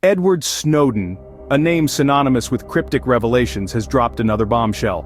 Edward Snowden, a name synonymous with cryptic revelations, has dropped another bombshell.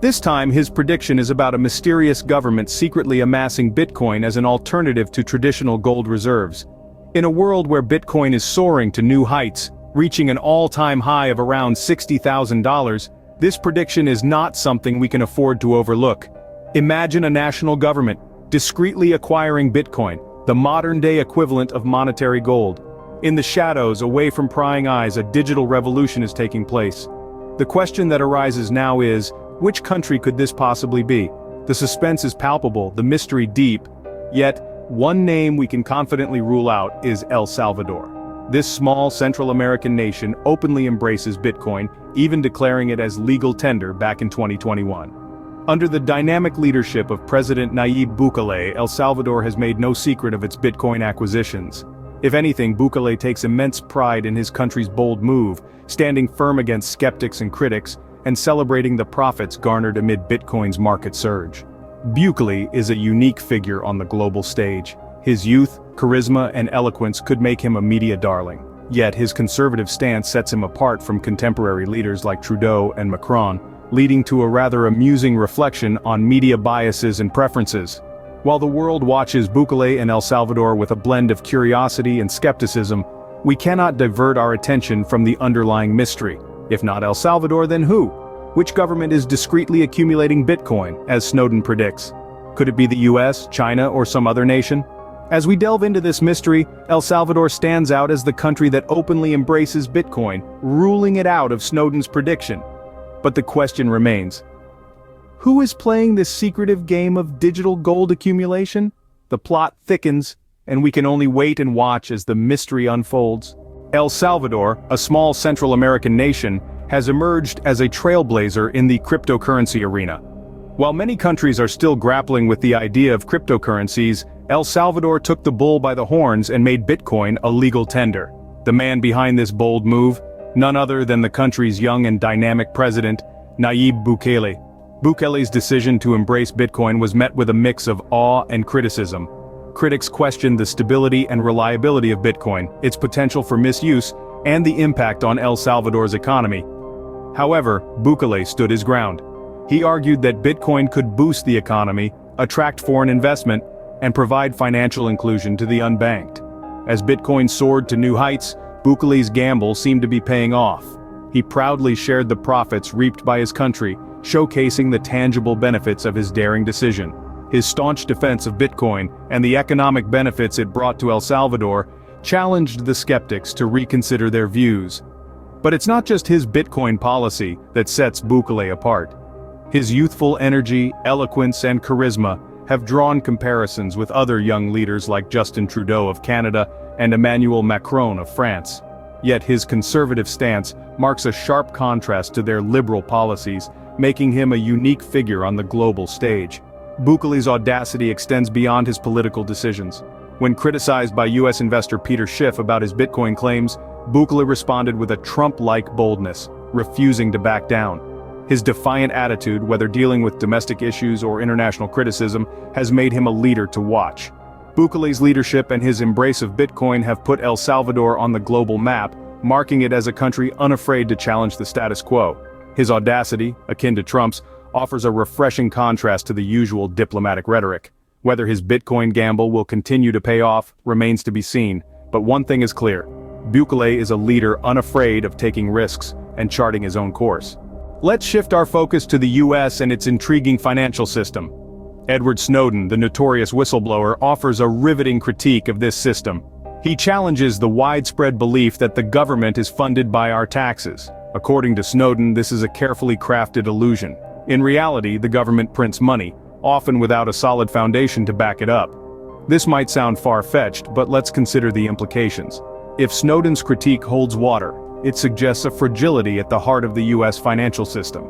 This time, his prediction is about a mysterious government secretly amassing Bitcoin as an alternative to traditional gold reserves. In a world where Bitcoin is soaring to new heights, reaching an all-time high of around $60,000, this prediction is not something we can afford to overlook. Imagine a national government discreetly acquiring Bitcoin, the modern-day equivalent of monetary gold. In the shadows, away from prying eyes, a digital revolution is taking place. The question that arises now is, which country could this possibly be? The suspense is palpable, the mystery deep, yet one name we can confidently rule out is El Salvador. This small Central American nation openly embraces Bitcoin, even declaring it as legal tender back in 2021. Under the dynamic leadership of President Nayib Bukele, El Salvador has made no secret of its Bitcoin acquisitions. If anything, Bukele takes immense pride in his country's bold move, standing firm against skeptics and critics, and celebrating the profits garnered amid Bitcoin's market surge. Bukele is a unique figure on the global stage. His youth, charisma, and eloquence could make him a media darling. Yet his conservative stance sets him apart from contemporary leaders like Trudeau and Macron, leading to a rather amusing reflection on media biases and preferences. While the world watches Bukele and El Salvador with a blend of curiosity and skepticism, we cannot divert our attention from the underlying mystery. If not El Salvador, then who? Which government is discreetly accumulating Bitcoin, as Snowden predicts? Could it be the US, China, or some other nation? As we delve into this mystery, El Salvador stands out as the country that openly embraces Bitcoin, ruling it out of Snowden's prediction. But the question remains: who is playing this secretive game of digital gold accumulation? The plot thickens, and we can only wait and watch as the mystery unfolds. El Salvador, a small Central American nation, has emerged as a trailblazer in the cryptocurrency arena. While many countries are still grappling with the idea of cryptocurrencies, El Salvador took the bull by the horns and made Bitcoin a legal tender. The man behind this bold move? None other than the country's young and dynamic president, Nayib Bukele. Bukele's decision to embrace Bitcoin was met with a mix of awe and criticism. Critics questioned the stability and reliability of Bitcoin, its potential for misuse, and the impact on El Salvador's economy. However, Bukele stood his ground. He argued that Bitcoin could boost the economy, attract foreign investment, and provide financial inclusion to the unbanked. As Bitcoin soared to new heights, Bukele's gamble seemed to be paying off. He proudly shared the profits reaped by his country, showcasing the tangible benefits of his daring decision. His staunch defense of Bitcoin and the economic benefits it brought to El Salvador challenged the skeptics to reconsider their views. But it's not just his Bitcoin policy that sets Bukele apart. His youthful energy, eloquence, and charisma have drawn comparisons with other young leaders like Justin Trudeau of Canada and Emmanuel Macron of France. Yet his conservative stance marks a sharp contrast to their liberal policies, making him a unique figure on the global stage. Bukele's audacity extends beyond his political decisions. When criticized by U.S. investor Peter Schiff about his Bitcoin claims, Bukele responded with a Trump-like boldness, refusing to back down. His defiant attitude, whether dealing with domestic issues or international criticism, has made him a leader to watch. Bukele's leadership and his embrace of Bitcoin have put El Salvador on the global map, marking it as a country unafraid to challenge the status quo. His audacity, akin to Trump's, offers a refreshing contrast to the usual diplomatic rhetoric. Whether his Bitcoin gamble will continue to pay off remains to be seen, but one thing is clear: Bukele is a leader unafraid of taking risks and charting his own course. Let's shift our focus to the US and its intriguing financial system. Edward Snowden, the notorious whistleblower, offers a riveting critique of this system. He challenges the widespread belief that the government is funded by our taxes. According to Snowden, this is a carefully crafted illusion. In reality, the government prints money, often without a solid foundation to back it up. This might sound far-fetched, but let's consider the implications. If Snowden's critique holds water, it suggests a fragility at the heart of the US financial system.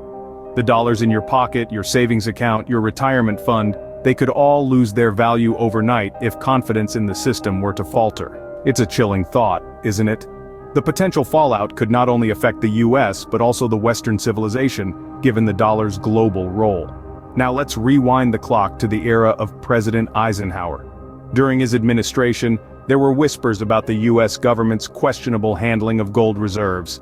The dollars in your pocket, your savings account, your retirement fund, they could all lose their value overnight if confidence in the system were to falter. It's a chilling thought, isn't it? The potential fallout could not only affect the US but also the Western civilization, given the dollar's global role. Now let's rewind the clock to the era of President Eisenhower. During his administration, there were whispers about the US government's questionable handling of gold reserves.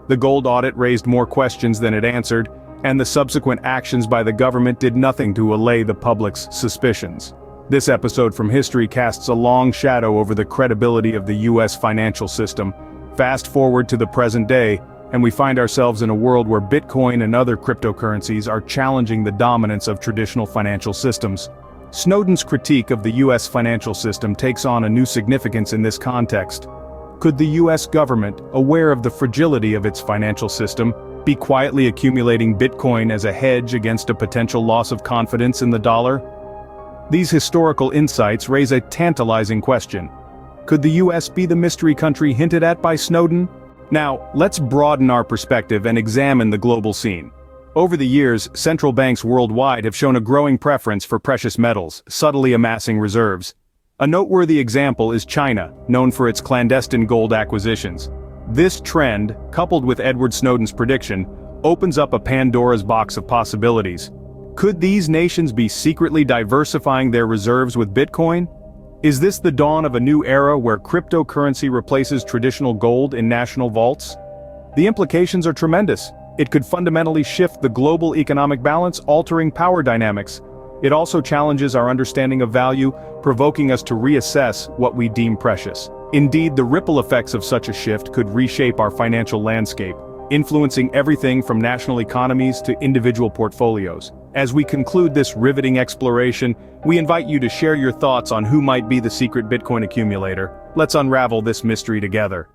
The gold audit raised more questions than it answered, and the subsequent actions by the government did nothing to allay the public's suspicions. This episode from history casts a long shadow over the credibility of the US financial system. Fast forward to the present day, and we find ourselves in a world where Bitcoin and other cryptocurrencies are challenging the dominance of traditional financial systems. Snowden's critique of the US financial system takes on a new significance in this context. Could the US government, aware of the fragility of its financial system, be quietly accumulating Bitcoin as a hedge against a potential loss of confidence in the dollar? These historical insights raise a tantalizing question. Could the US be the mystery country hinted at by Snowden? Now, let's broaden our perspective and examine the global scene. Over the years, central banks worldwide have shown a growing preference for precious metals, subtly amassing reserves. A noteworthy example is China, known for its clandestine gold acquisitions. This trend, coupled with Edward Snowden's prediction, opens up a Pandora's box of possibilities. Could these nations be secretly diversifying their reserves with Bitcoin? Is this the dawn of a new era where cryptocurrency replaces traditional gold in national vaults? The implications are tremendous. It could fundamentally shift the global economic balance, altering power dynamics. It also challenges our understanding of value, provoking us to reassess what we deem precious. Indeed, the ripple effects of such a shift could reshape our financial landscape, influencing everything from national economies to individual portfolios. As we conclude this riveting exploration, we invite you to share your thoughts on who might be the secret Bitcoin accumulator. Let's unravel this mystery together.